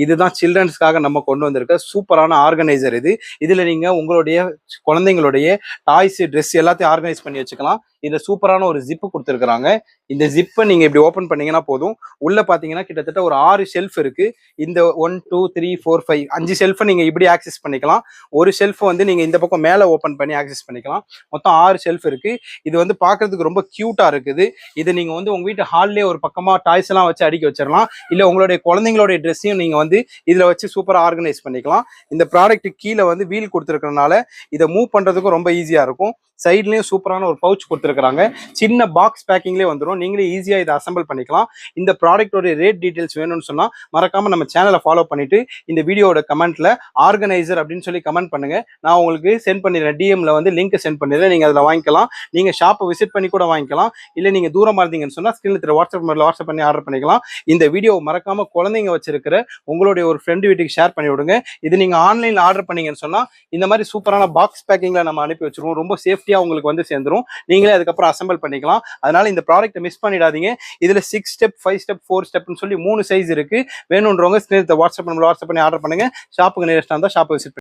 இதுதான் சில்ட்ரன்ஸ்க்காக நம்ம கொண்டு வந்திருக்க சூப்பரான ஆர்கனைசர் இது. இதுல நீங்க உங்களுடைய குழந்தைங்களுடைய டாய்ஸ், ட்ரெஸ் எல்லாத்தையும் ஆர்கனைஸ் பண்ணி வச்சுக்கலாம். இதுல சூப்பரான ஒரு ஜிப்பு கொடுத்துருக்காங்க. இந்த ஜிப்பை நீங்க இப்படி ஓபன் பண்ணீங்கன்னா போதும், உள்ள பாத்தீங்கன்னா கிட்டத்தட்ட ஒரு 6 ஷெல்ஃப் இருக்கு. இந்த 1 2 3 4 5 5 ஷெல்ஃபை நீங்க இப்படி ஆக்சஸ் பண்ணிக்கலாம். ஒரு ஷெல்ஃப் வந்து நீங்க இந்த பக்கம் மேல ஓபன் பண்ணி ஆக்சஸ் பண்ணிக்கலாம். மொத்தம் 6 ஷெல்ஃப் இருக்கு. இது வந்து பாக்குறதுக்கு ரொம்ப கியூட்டா இருக்குது. இது நீங்க வந்து உங்க வீட்டு ஹால்லே ஒரு பக்கமா டாய்ஸ் எல்லாம் வச்சு அடுக்கி வச்சிடலாம். இல்ல உங்களுடைய குழந்தைங்களுடைய ட்ரெஸ்ஸையும் நீங்க வந்து இதுல வச்சு சூப்பரா ஆர்கனைஸ் பண்ணிக்கலாம். இந்த ப்ராடக்ட் கீழே வந்து வீல் கொடுத்துருக்கறனால இதை மூவ் பண்றதுக்கும் ரொம்ப ஈஸியா இருக்கும். சைட்லயும் சூப்பரான ஒரு பவுச் கொடுத்துருக்காங்க. சின்ன பாக்ஸ் பேக்கிங்லேயே வந்துடும். நீங்களே ஈஸியா இதை அசம்பிள் பண்ணிக்கலாம். இந்த ப்ராடக்டோட ரேட் டீடைல்ஸ் வேணும்னு சொன்னா மறக்காம நம்ம சேனலை ஃபாலோ பண்ணிட்டு இந்த வீடியோட கமெண்ட்ல ஆர்கனைசர் அப்படின்னு சொல்லி கமெண்ட் பண்ணுங்க. நான் உங்களுக்கு சென்ட் பண்ணிடுறேன். டிஎம்ல வந்து லிங்க் சென்ட் பண்ணிடுறேன். நீங்க அதில் வாங்கிக்கலாம். நீங்க ஷாப்பை விசிட் பண்ணி கூட வாங்கிக்கலாம். இல்ல நீங்க தூரமா இருந்தீங்கன்னு சொன்னா ஸ்கிரீன்ல வாட்ஸ்அப் பண்ணி ஆர்டர் பண்ணிக்கலாம். இந்த வீடியோ மறக்காம குழந்தைங்க வச்சிருக்கிற உங்களுடைய ஒரு ஃப்ரெண்டு வீட்டுக்கு ஷேர் பண்ணி விடுங்க. இது நீங்க ஆன்லைன்ல ஆர்டர் பண்ணீங்கன்னு சொன்னா இந்த மாதிரி சூப்பரான பாக்ஸ் பேக்கிங்ல நம்ம அனுப்பி வச்சிருவோம். ரொம்ப சேஃப்டியா உங்களுக்கு வந்து சேர்ந்துரும். நீங்களே அதுக்கப்புறம் அசம்பிள் பண்ணிக்கலாம். அதனால இந்த ப்ராடக்ட்டை மிஸ் பண்ணிடாதீங்க. இதுல 6 ஸ்டெப், 5 ஸ்டெப், 4 ஸ்டெப்னு சொல்லி 3 சைஸ் இருக்கு. வேணும்ன்றவங்க ஸ்கிரீன்ல வாட்ஸ்அப் பண்ணி ஆர்டர் பண்ணுங்க. ஷாப்புக்கு நியரஸ்டா இருந்தா ஷாப்பை விசிட்